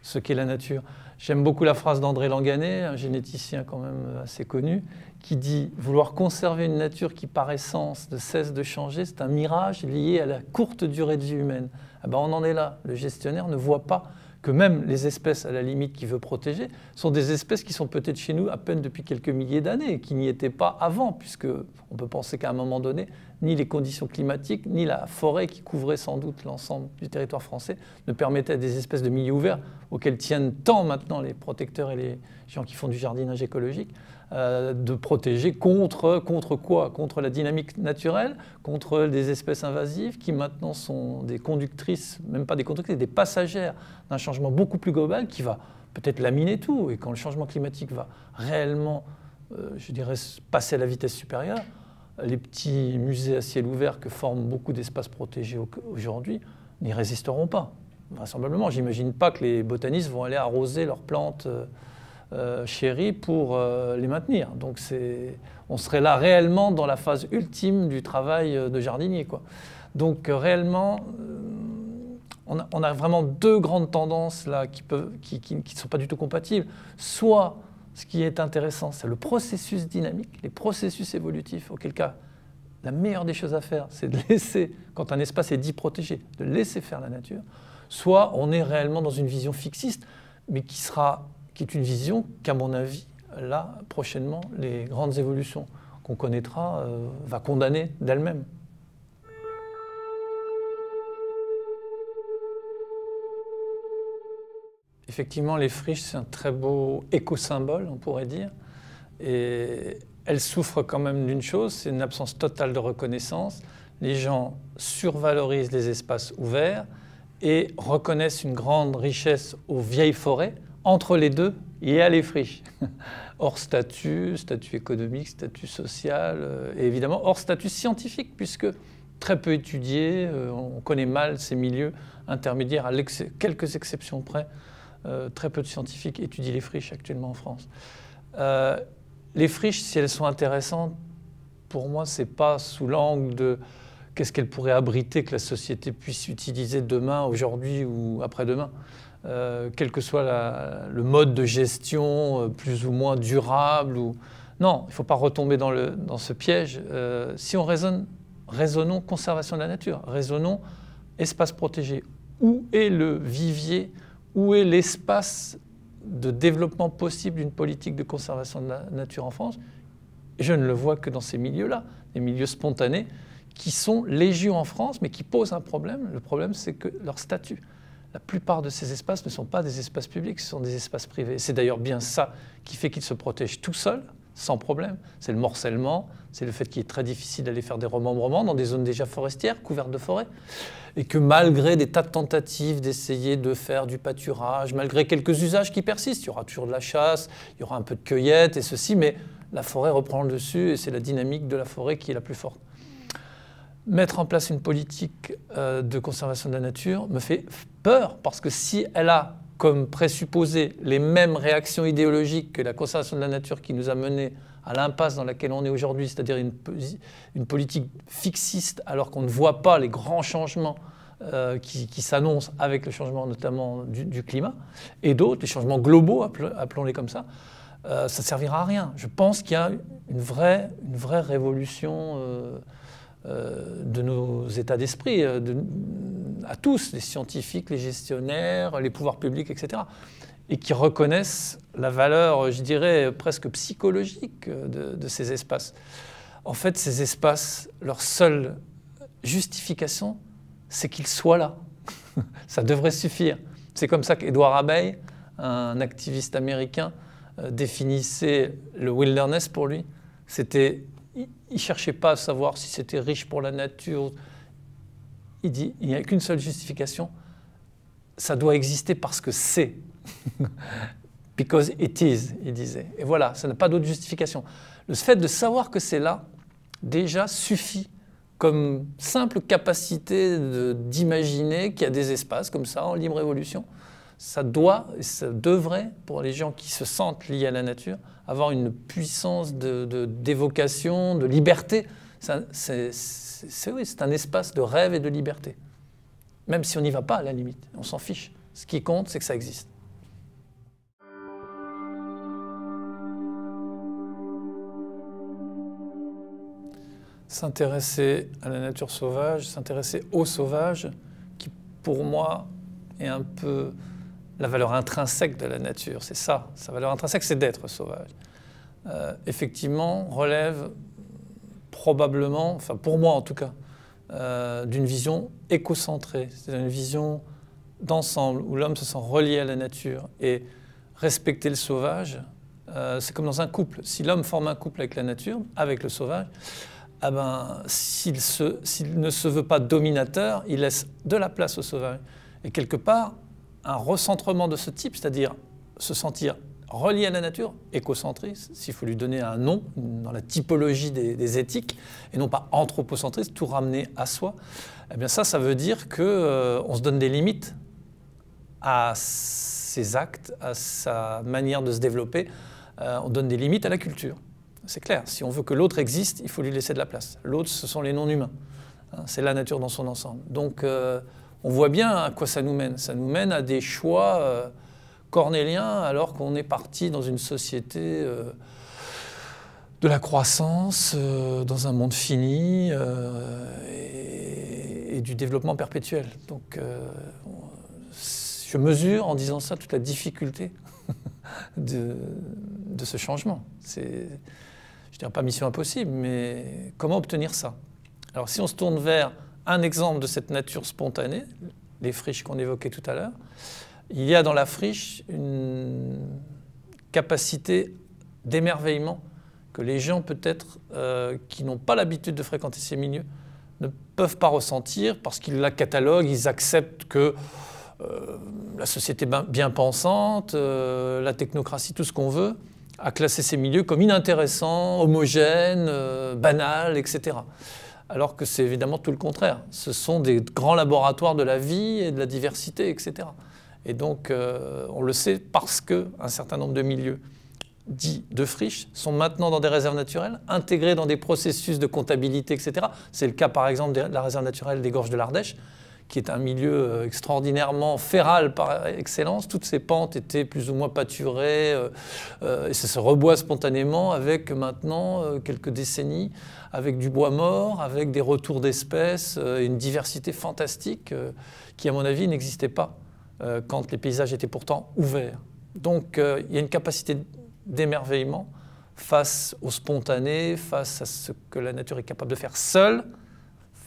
ce qu'est la nature. J'aime beaucoup la phrase d'André Langanet, un généticien quand même assez connu, qui dit « Vouloir conserver une nature qui par essence ne cesse de changer, c'est un mirage lié à la courte durée de vie humaine. » Ah ben on en est là, le gestionnaire ne voit pas que même les espèces, à la limite, qu'il veut protéger, sont des espèces qui sont peut-être chez nous à peine depuis quelques milliers d'années, qui n'y étaient pas avant, puisqu'on peut penser qu'à un moment donné, ni les conditions climatiques, ni la forêt qui couvrait sans doute l'ensemble du territoire français ne permettaient à des espèces de milieux ouverts, auxquels tiennent tant maintenant les protecteurs et les gens qui font du jardinage écologique, de protéger contre quoi? Contre la dynamique naturelle, contre des espèces invasives qui maintenant sont des conductrices, même pas des conductrices, des passagères d'un changement beaucoup plus global qui va peut-être laminer tout. Et quand le changement climatique va réellement, je dirais, passer à la vitesse supérieure, les petits musées à ciel ouvert que forment beaucoup d'espaces protégés aujourd'hui n'y résisteront pas. Vraisemblablement, j'imagine pas que les botanistes vont aller arroser leurs plantes chéries pour les maintenir. Donc on serait là réellement dans la phase ultime du travail de jardinier, quoi. Donc réellement, on a vraiment deux grandes tendances là qui ne sont pas du tout compatibles. Soit ce qui est intéressant, c'est le processus dynamique, les processus évolutifs, auquel cas la meilleure des choses à faire, c'est de laisser, quand un espace est dit protégé, de laisser faire la nature. Soit on est réellement dans une vision fixiste, mais qui est une vision qu'à mon avis, là, prochainement, les grandes évolutions qu'on connaîtra va condamner d'elle-même. Effectivement, les friches, c'est un très beau éco-symbole, on pourrait dire. Et elles souffrent quand même d'une chose, c'est une absence totale de reconnaissance. Les gens survalorisent les espaces ouverts et reconnaissent une grande richesse aux vieilles forêts. Entre les deux, il y a les friches. Hors statut économique, statut social, et évidemment hors statut scientifique, puisque très peu étudié, on connaît mal ces milieux intermédiaires, à quelques exceptions près. Très peu de scientifiques étudient les friches actuellement en France. Les friches, si elles sont intéressantes, pour moi, ce n'est pas sous l'angle de qu'est-ce qu'elles pourraient abriter que la société puisse utiliser demain, aujourd'hui ou après-demain. Quel que soit le mode de gestion plus ou moins durable. Non, il ne faut pas retomber dans ce piège. Si on raisonnons conservation de la nature, raisonnons espace protégé. Où est le vivier? Où est l'espace de développement possible d'une politique de conservation de la nature en France? Je ne le vois que dans ces milieux-là, des milieux spontanés qui sont légion en France, mais qui posent un problème. Le problème, c'est que leur statut. La plupart de ces espaces ne sont pas des espaces publics, ce sont des espaces privés. C'est d'ailleurs bien ça qui fait qu'ils se protègent tout seuls, sans problème. C'est le morcellement, c'est le fait qu'il est très difficile d'aller faire des remembrements dans des zones déjà forestières, couvertes de forêt, et que malgré des tas de tentatives d'essayer de faire du pâturage, malgré quelques usages qui persistent, il y aura toujours de la chasse, il y aura un peu de cueillette et ceci, mais la forêt reprend le dessus et c'est la dynamique de la forêt qui est la plus forte. Mettre en place une politique de conservation de la nature me fait peur, parce que si elle a comme présupposé les mêmes réactions idéologiques que la conservation de la nature qui nous a menés à l'impasse dans laquelle on est aujourd'hui, c'est-à-dire une politique fixiste alors qu'on ne voit pas les grands changements qui s'annoncent avec le changement notamment du climat, et d'autres, les changements globaux, appelons-les comme ça, ça ne servira à rien. Je pense qu'il y a une vraie révolution de nos états d'esprit, à tous, les scientifiques, les gestionnaires, les pouvoirs publics, etc., et qui reconnaissent la valeur, je dirais, presque psychologique de ces espaces. En fait, ces espaces, leur seule justification, c'est qu'ils soient là. Ça devrait suffire. C'est comme ça qu'Edward Abbey, un activiste américain, définissait le wilderness pour lui. Il ne cherchait pas à savoir si c'était riche pour la nature. Il dit, il n'y a qu'une seule justification, ça doit exister parce que c'est. Because it is, il disait. Et voilà, ça n'a pas d'autre justification. Le fait de savoir que c'est là, déjà suffit comme simple capacité d'imaginer qu'il y a des espaces comme ça, en libre évolution. Ça doit, et ça devrait, pour les gens qui se sentent liés à la nature, avoir une puissance d'évocation, de liberté. C'est un espace de rêve et de liberté. Même si on n'y va pas, à la limite, on s'en fiche. Ce qui compte, c'est que ça existe. S'intéresser à la nature sauvage, s'intéresser aux sauvages, qui pour moi est un peu la valeur intrinsèque de la nature. C'est ça, sa valeur intrinsèque, c'est d'être sauvage. Effectivement, relève probablement, enfin pour moi en tout cas, d'une vision écocentrée, c'est une vision d'ensemble où l'homme se sent relié à la nature. Et respecter le sauvage, c'est comme dans un couple. Si l'homme forme un couple avec la nature, avec le sauvage, ah ben, s'il ne se veut pas dominateur, il laisse de la place au sauvage. Et quelque part, un recentrement de ce type, c'est-à-dire se sentir relié à la nature, écocentriste, s'il faut lui donner un nom dans la typologie des éthiques, et non pas anthropocentriste, tout ramener à soi, eh bien ça veut dire qu'on se donne des limites à ses actes, à sa manière de se développer, on donne des limites à la culture. C'est clair, si on veut que l'autre existe, il faut lui laisser de la place. L'autre, ce sont les non-humains. C'est la nature dans son ensemble. Donc, on voit bien à quoi ça nous mène. Ça nous mène à des choix cornéliens, alors qu'on est parti dans une société de la croissance, dans un monde fini et du développement perpétuel. Donc, je mesure en disant ça toute la difficulté de ce changement. C'est, je dirais pas mission impossible, mais comment obtenir ça? Alors si on se tourne vers un exemple de cette nature spontanée, les friches qu'on évoquait tout à l'heure, il y a dans la friche une capacité d'émerveillement que les gens peut-être qui n'ont pas l'habitude de fréquenter ces milieux ne peuvent pas ressentir parce qu'ils la cataloguent, ils acceptent que la société bien pensante, la technocratie, tout ce qu'on veut, a classé ces milieux comme inintéressants, homogènes, banals, etc. Alors que c'est évidemment tout le contraire. Ce sont des grands laboratoires de la vie et de la diversité, etc. Et donc, on le sait parce qu'un certain nombre de milieux dits de friches sont maintenant dans des réserves naturelles, intégrés dans des processus de comptabilité, etc. C'est le cas, par exemple, de la réserve naturelle des Gorges de l'Ardèche, qui est un milieu extraordinairement féral par excellence. Toutes ces pentes étaient plus ou moins pâturées et ça se reboit spontanément avec maintenant quelques décennies, avec du bois mort, avec des retours d'espèces, une diversité fantastique qui, à mon avis, n'existait pas quand les paysages étaient pourtant ouverts. Donc il y a une capacité d'émerveillement face au spontané, face à ce que la nature est capable de faire seule,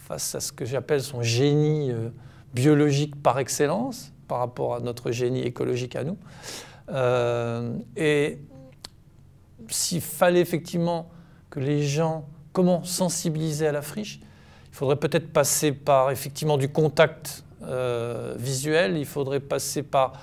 face à ce que j'appelle son génie biologique par excellence, par rapport à notre génie écologique à nous. Et s'il fallait effectivement que les gens, comment sensibiliser à la friche, il faudrait peut-être passer par effectivement du contact visuel, il faudrait passer par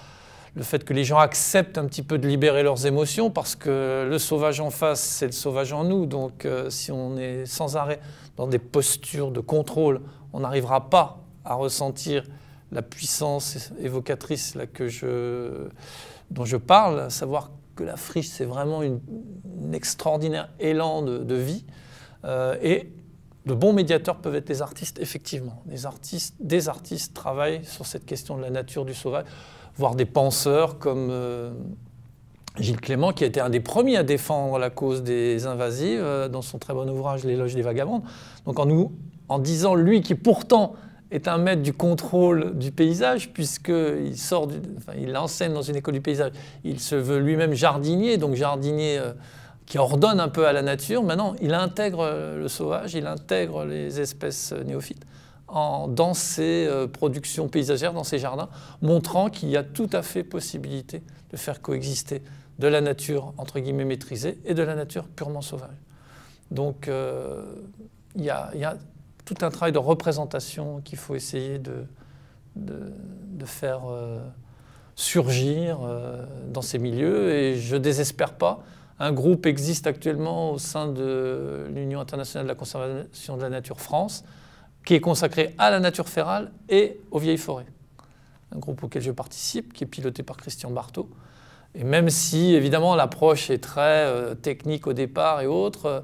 le fait que les gens acceptent un petit peu de libérer leurs émotions, parce que le sauvage en face, c'est le sauvage en nous. Donc si on est sans arrêt dans des postures de contrôle, on n'arrivera pas à ressentir la puissance évocatrice là, dont je parle, à savoir que la friche, c'est vraiment un extraordinaire élan de vie. Et de bons médiateurs peuvent être les artistes, effectivement. Des artistes travaillent sur cette question de la nature du sauvage, voire des penseurs comme Gilles Clément, qui a été un des premiers à défendre la cause des invasives dans son très bon ouvrage L'éloge des vagabondes. Donc en disant, lui qui pourtant est un maître du contrôle du paysage, puisqu'il il enseigne dans une école du paysage, il se veut lui-même jardinier, donc jardinier qui ordonne un peu à la nature. Maintenant, il intègre le sauvage, il intègre les espèces néophytes dans ses productions paysagères, dans ses jardins, montrant qu'il y a tout à fait possibilité de faire coexister de la nature, entre guillemets, maîtrisée, et de la nature purement sauvage. Donc, il y a tout un travail de représentation qu'il faut essayer de faire surgir dans ces milieux, et je ne désespère pas. Un groupe existe actuellement au sein de l'Union internationale de la conservation de la nature France, qui est consacré à la nature férale et aux vieilles forêts. Un groupe auquel je participe, qui est piloté par Christian Barthaud. Et même si, évidemment, l'approche est très technique au départ et autres,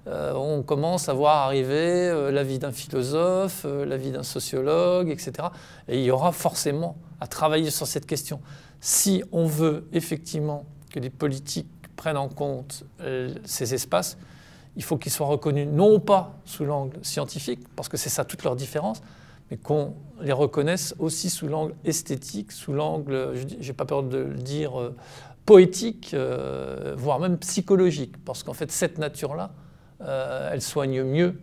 on commence à voir arriver la vie d'un philosophe, la vie d'un sociologue, etc. Et il y aura forcément à travailler sur cette question. Si on veut effectivement que les politiques prennent en compte ces espaces, il faut qu'ils soient reconnus non pas sous l'angle scientifique, parce que c'est ça toute leur différence, mais qu'on les reconnaisse aussi sous l'angle esthétique, sous l'angle, je n'ai pas peur de le dire, poétique, voire même psychologique. Parce qu'en fait, cette nature-là, elle soigne mieux,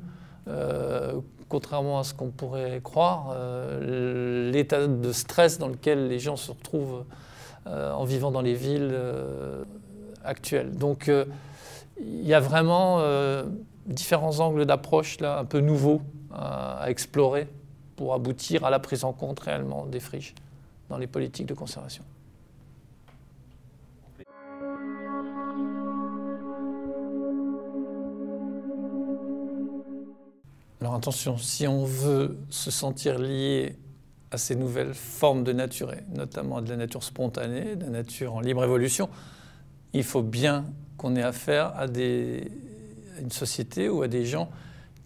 contrairement à ce qu'on pourrait croire, l'état de stress dans lequel les gens se retrouvent en vivant dans les villes actuelles. Donc, il y a vraiment différents angles d'approche là, un peu nouveaux à explorer pour aboutir à la prise en compte réellement des friches dans les politiques de conservation. Alors attention, si on veut se sentir lié à ces nouvelles formes de nature, et notamment de la nature spontanée, de la nature en libre évolution, il faut bien qu'on ait affaire à une société ou à des gens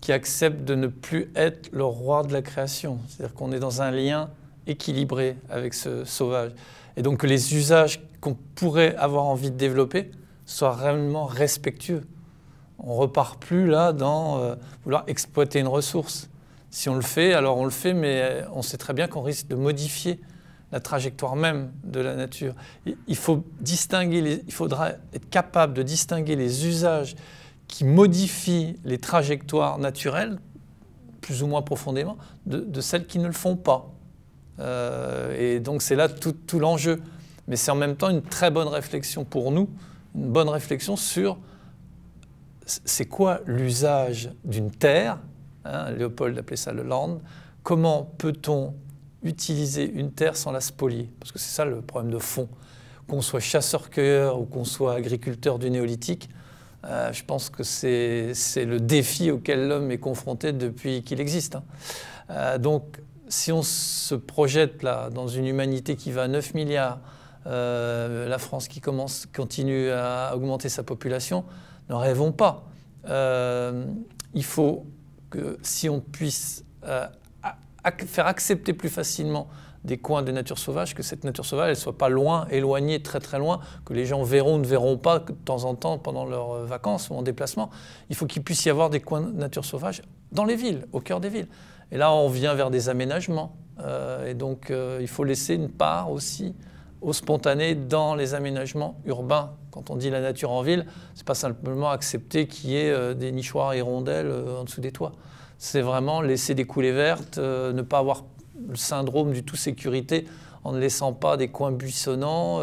qui acceptent de ne plus être le roi de la création. C'est-à-dire qu'on est dans un lien équilibré avec ce sauvage. Et donc que les usages qu'on pourrait avoir envie de développer soient réellement respectueux. On ne repart plus là dans vouloir exploiter une ressource. Si on le fait, alors on le fait, mais on sait très bien qu'on risque de modifier la trajectoire même de la nature. Il faut il faudra être capable de distinguer les usages qui modifient les trajectoires naturelles, plus ou moins profondément, de celles qui ne le font pas. Et donc c'est là tout l'enjeu. Mais c'est en même temps une très bonne réflexion pour nous, une bonne réflexion sur c'est quoi l'usage d'une terre, hein, Léopold appelait ça le land, comment peut-on utiliser une terre sans la spolier? Parce que c'est ça le problème de fond. Qu'on soit chasseur-cueilleur ou qu'on soit agriculteur du néolithique, je pense que c'est le défi auquel l'homme est confronté depuis qu'il existe. Donc, si on se projette là dans une humanité qui va à 9 milliards, la France qui continue à augmenter sa population, ne rêvons pas. Il faut que si on puisse faire accepter plus facilement des coins de nature sauvage, que cette nature sauvage ne soit pas loin, éloignée, très très loin, que les gens verront ou ne verront pas de temps en temps pendant leurs vacances ou en déplacement. Il faut qu'il puisse y avoir des coins de nature sauvage dans les villes, au cœur des villes. Et là, on vient vers des aménagements. Et donc, il faut laisser une part aussi au spontané dans les aménagements urbains. Quand on dit la nature en ville, ce n'est pas simplement accepter qu'il y ait des nichoirs hirondelles en dessous des toits. C'est vraiment laisser des coulées vertes, ne pas avoir le syndrome du tout sécurité en ne laissant pas des coins buissonnants.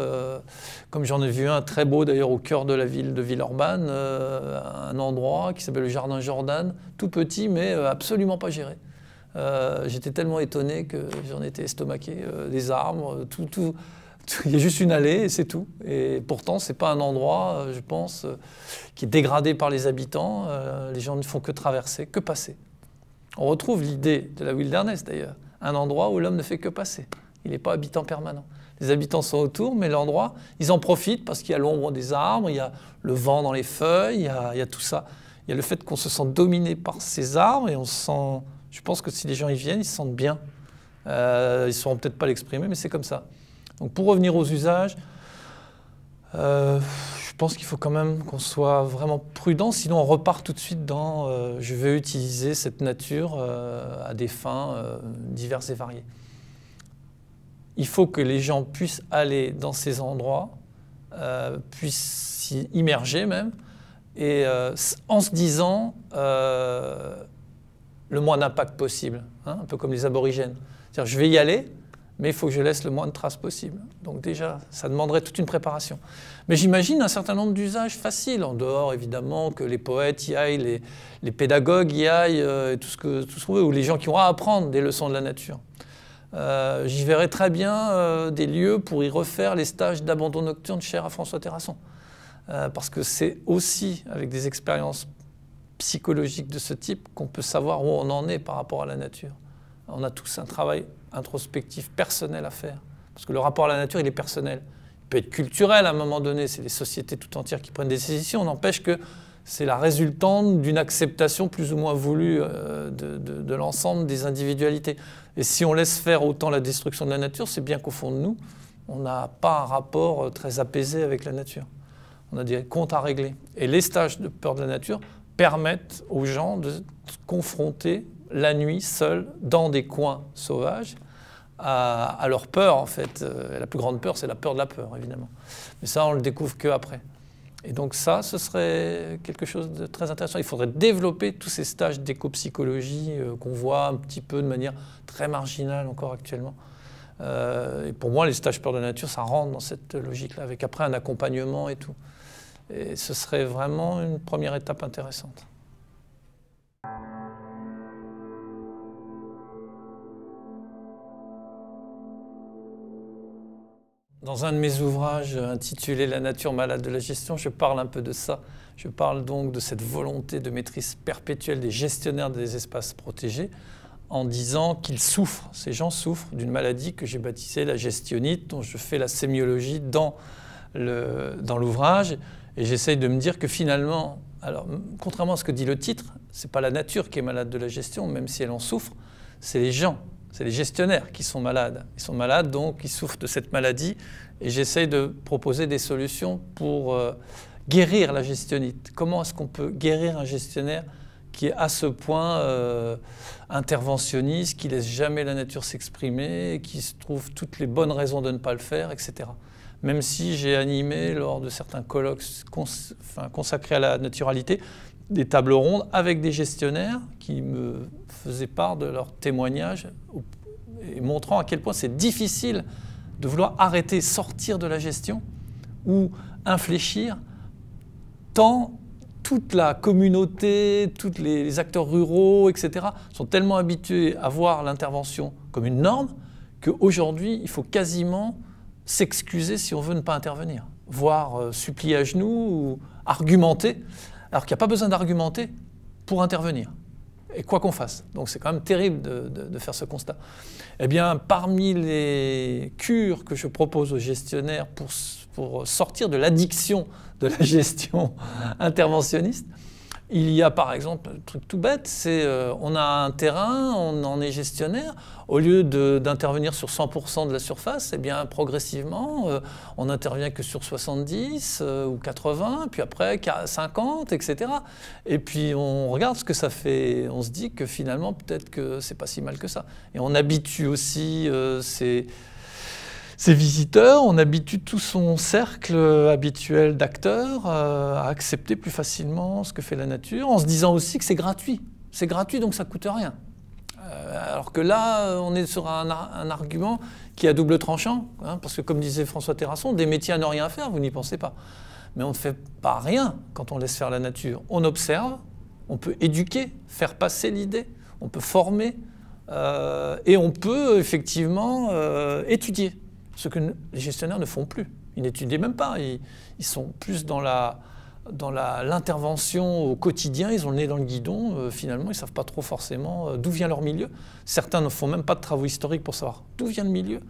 Comme j'en ai vu un très beau d'ailleurs au cœur de la ville de Villeurbanne, un endroit qui s'appelle le Jardin Jordan, tout petit mais absolument pas géré. J'étais tellement étonné que j'en étais estomaqué. Des arbres, tout. Il y a juste une allée et c'est tout. Et pourtant, ce n'est pas un endroit, je pense, qui est dégradé par les habitants. Les gens ne font que traverser, que passer. On retrouve l'idée de la wilderness d'ailleurs, un endroit où l'homme ne fait que passer. Il n'est pas habitant permanent. Les habitants sont autour, mais l'endroit, ils en profitent parce qu'il y a l'ombre des arbres, il y a le vent dans les feuilles, il y a tout ça. Il y a le fait qu'on se sent dominé par ces arbres et on se sent... Je pense que si les gens y viennent, ils se sentent bien. Ils ne sauront peut-être pas l'exprimer, mais c'est comme ça. Donc pour revenir aux usages, Je pense qu'il faut quand même qu'on soit vraiment prudent, sinon on repart tout de suite dans je vais utiliser cette nature à des fins diverses et variées. Il faut que les gens puissent aller dans ces endroits, puissent s'y immerger même, et en se disant le moins d'impact possible, hein, un peu comme les aborigènes. C'est-à-dire je vais y aller, mais il faut que je laisse le moins de traces possible. Donc déjà, ça demanderait toute une préparation. Mais j'imagine un certain nombre d'usages faciles, en dehors évidemment que les poètes y aillent, les pédagogues y aillent, et tout ce qu'on veut, ou les gens qui ont à apprendre des leçons de la nature. J'y verrais très bien des lieux pour y refaire les stages d'abandon nocturne chers à François Terrasson. Parce que c'est aussi avec des expériences psychologiques de ce type qu'on peut savoir où on en est par rapport à la nature. On a tous un travail introspectif, personnel à faire. Parce que le rapport à la nature, il est personnel. Il peut être culturel à un moment donné, c'est les sociétés tout entières qui prennent des décisions. On n'empêche que c'est la résultante d'une acceptation plus ou moins voulue de l'ensemble des individualités. Et si on laisse faire autant la destruction de la nature, c'est bien qu'au fond de nous, on n'a pas un rapport très apaisé avec la nature. On a des comptes à régler. Et les stages de peur de la nature permettent aux gens de se confronter la nuit, seuls, dans des coins sauvages, à leur peur, en fait. La plus grande peur, c'est la peur de la peur, évidemment. Mais ça, on le découvre qu'après. Et donc ça, ce serait quelque chose de très intéressant. Il faudrait développer tous ces stages d'éco-psychologie qu'on voit un petit peu de manière très marginale encore actuellement. Et pour moi, les stages peur de la nature, ça rentre dans cette logique-là, avec après un accompagnement et tout. Et ce serait vraiment une première étape intéressante. Dans un de mes ouvrages intitulé « La nature malade de la gestion », je parle un peu de ça. Je parle donc de cette volonté de maîtrise perpétuelle des gestionnaires des espaces protégés en disant qu'ils souffrent, ces gens souffrent d'une maladie que j'ai baptisée la gestionnite, dont je fais la sémiologie dans l'ouvrage. Et j'essaye de me dire que finalement, alors, contrairement à ce que dit le titre, ce n'est pas la nature qui est malade de la gestion, même si elle en souffre, c'est les gens. C'est les gestionnaires qui sont malades. Ils sont malades, donc ils souffrent de cette maladie. Et j'essaye de proposer des solutions pour guérir la gestionnite. Comment est-ce qu'on peut guérir un gestionnaire qui est à ce point interventionniste, qui ne laisse jamais la nature s'exprimer, qui se trouve toutes les bonnes raisons de ne pas le faire, etc. Même si j'ai animé, lors de certains colloques consacrés à la naturalité, des tables rondes avec des gestionnaires qui me faisaient part de leurs témoignages et montrant à quel point c'est difficile de vouloir arrêter, sortir de la gestion ou infléchir tant toute la communauté, tous les acteurs ruraux, etc. sont tellement habitués à voir l'intervention comme une norme qu'aujourd'hui, il faut quasiment s'excuser si on veut ne pas intervenir, voire supplier à genoux ou argumenter. Alors qu'il n'y a pas besoin d'argumenter pour intervenir, et quoi qu'on fasse. Donc c'est quand même terrible de faire ce constat. Eh bien, parmi les cures que je propose aux gestionnaires pour sortir de l'addiction de la gestion interventionniste, il y a par exemple, un truc tout bête, c'est on a un terrain, on en est gestionnaire, au lieu d'intervenir sur 100% de la surface, eh bien progressivement, on n'intervient que sur 70 ou 80, puis après 50, etc. Et puis on regarde ce que ça fait, on se dit que finalement peut-être que c'est pas si mal que ça. Et on habitue aussi ces visiteurs, on habitue tout son cercle habituel d'acteurs à accepter plus facilement ce que fait la nature, en se disant aussi que c'est gratuit. C'est gratuit, donc ça ne coûte rien. Alors que là, on est sur un argument qui est à double tranchant, hein, parce que comme disait François Terrasson, des métiers à ne rien faire, vous n'y pensez pas. Mais on ne fait pas rien quand on laisse faire la nature. On observe, on peut éduquer, faire passer l'idée, on peut former, et on peut effectivement étudier. Ce que les gestionnaires ne font plus. Ils n'étudient même pas. Ils sont plus dans l'intervention au quotidien. Ils ont le nez dans le guidon. Finalement, ils ne savent pas trop forcément d'où vient leur milieu. Certains ne font même pas de travaux historiques pour savoir d'où vient le milieu.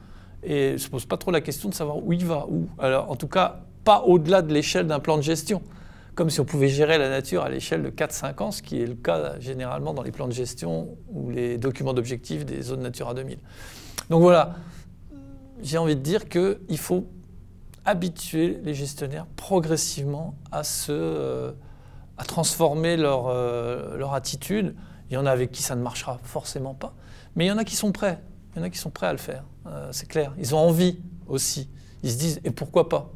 Et ne se posent pas trop la question de savoir où il va. Alors, en tout cas, pas au-delà de l'échelle d'un plan de gestion. Comme si on pouvait gérer la nature à l'échelle de 4-5 ans, ce qui est le cas généralement dans les plans de gestion ou les documents d'objectifs des zones Natura 2000. Donc voilà. J'ai envie de dire qu'il faut habituer les gestionnaires progressivement à transformer leur attitude. Il y en a avec qui ça ne marchera forcément pas, mais il y en a qui sont prêts. Il y en a qui sont prêts à le faire, c'est clair. Ils ont envie aussi. Ils se disent « et pourquoi pas ?»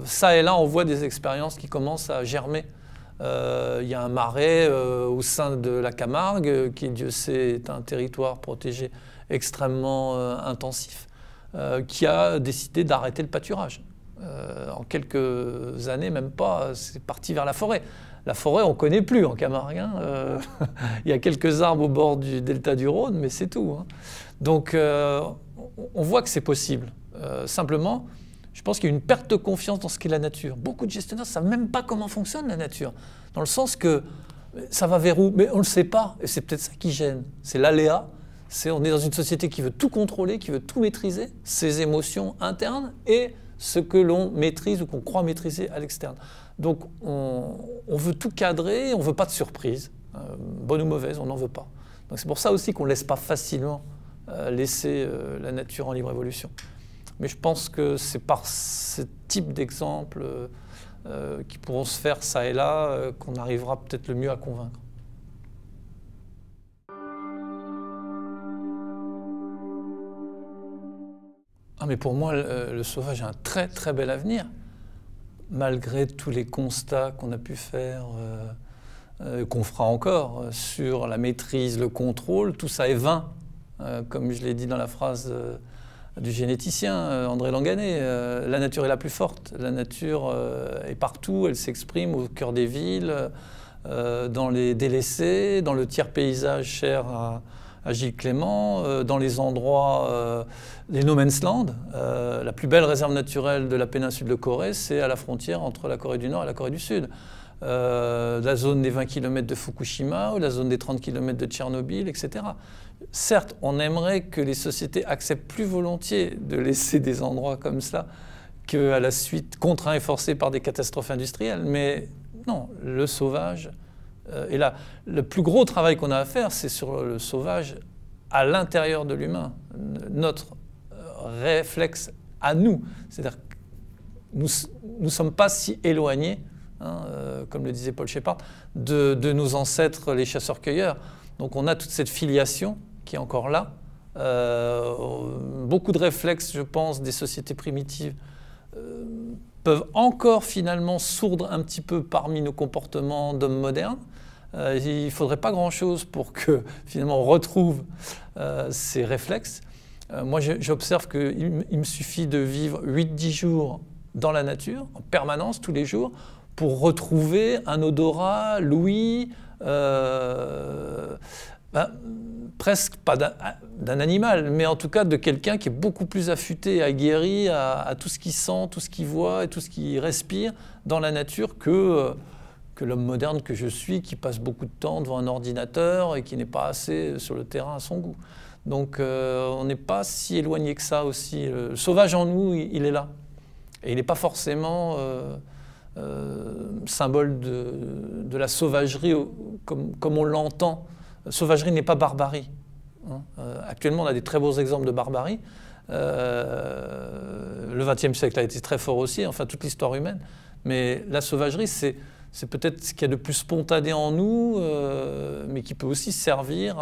Ça et là, on voit des expériences qui commencent à germer. Il y a un marais au sein de la Camargue, qui, Dieu sait, est un territoire protégé extrêmement intensif, qui a décidé d'arrêter le pâturage. En quelques années, même pas, c'est parti vers la forêt. La forêt, on ne connaît plus en Camargue. Hein. Il y a quelques arbres au bord du delta du Rhône, mais c'est tout. Hein. Donc, on voit que c'est possible. Simplement, je pense qu'il y a une perte de confiance dans ce qu'est la nature. Beaucoup de gestionnaires ne savent même pas comment fonctionne la nature. Dans le sens que ça va vers où? Mais on ne le sait pas. Et c'est peut-être ça qui gêne. C'est l'aléa. On est dans une société qui veut tout contrôler, qui veut tout maîtriser, ses émotions internes et ce que l'on maîtrise ou qu'on croit maîtriser à l'externe. Donc on veut tout cadrer, on ne veut pas de surprise, bonne ou mauvaise, on n'en veut pas. Donc c'est pour ça aussi qu'on ne laisse pas facilement laisser la nature en libre évolution. Mais je pense que c'est par ce type d'exemples qui pourront se faire ça et là qu'on arrivera peut-être le mieux à convaincre. Ah, mais pour moi, le sauvage a un très très bel avenir, malgré tous les constats qu'on a pu faire, qu'on fera encore, sur la maîtrise, le contrôle, tout ça est vain. Comme je l'ai dit dans la phrase du généticien André Langanet, la nature est la plus forte, la nature est partout, elle s'exprime au cœur des villes, dans les délaissés, dans le tiers paysage cher à Gilles Clément, dans les endroits, les no man's land. La plus belle réserve naturelle de la péninsule de Corée, c'est à la frontière entre la Corée du Nord et la Corée du Sud. La zone des 20 km de Fukushima ou la zone des 30 km de Tchernobyl, etc. Certes, on aimerait que les sociétés acceptent plus volontiers de laisser des endroits comme ça qu'à la suite contraints et forcés par des catastrophes industrielles, mais non, le sauvage... Et là, le plus gros travail qu'on a à faire, c'est sur le sauvage à l'intérieur de l'humain. Notre réflexe à nous, c'est-à-dire que nous ne sommes pas si éloignés, hein, comme le disait Paul Shepard, de nos ancêtres les chasseurs-cueilleurs. Donc on a toute cette filiation qui est encore là. Beaucoup de réflexes, je pense, des sociétés primitives peuvent encore finalement sourdre un petit peu parmi nos comportements d'hommes modernes. Il ne faudrait pas grand-chose pour que finalement on retrouve ces réflexes. Moi j'observe qu'il me suffit de vivre 8-10 jours dans la nature, en permanence, tous les jours, pour retrouver un odorat, l'ouïe, presque pas d'un animal, mais en tout cas de quelqu'un qui est beaucoup plus affûté, aguerri à tout ce qu'il sent, tout ce qu'il voit et tout ce qu'il respire dans la nature que l'homme moderne que je suis, qui passe beaucoup de temps devant un ordinateur et qui n'est pas assez sur le terrain à son goût. Donc on n'est pas si éloigné que ça aussi. Le sauvage en nous, il est là. Et il n'est pas forcément symbole de la sauvagerie comme on l'entend. Sauvagerie n'est pas barbarie. Hein. Actuellement, on a des très beaux exemples de barbarie. Le XXe siècle a été très fort aussi, enfin toute l'histoire humaine. Mais la sauvagerie, c'est peut-être ce qu'il y a de plus spontané en nous, mais qui peut aussi servir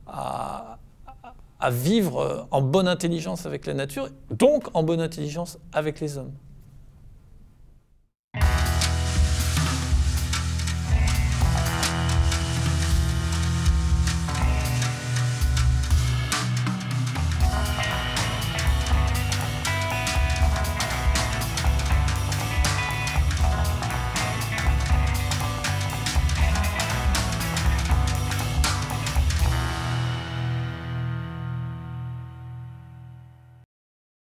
à vivre en bonne intelligence avec la nature, donc en bonne intelligence avec les hommes.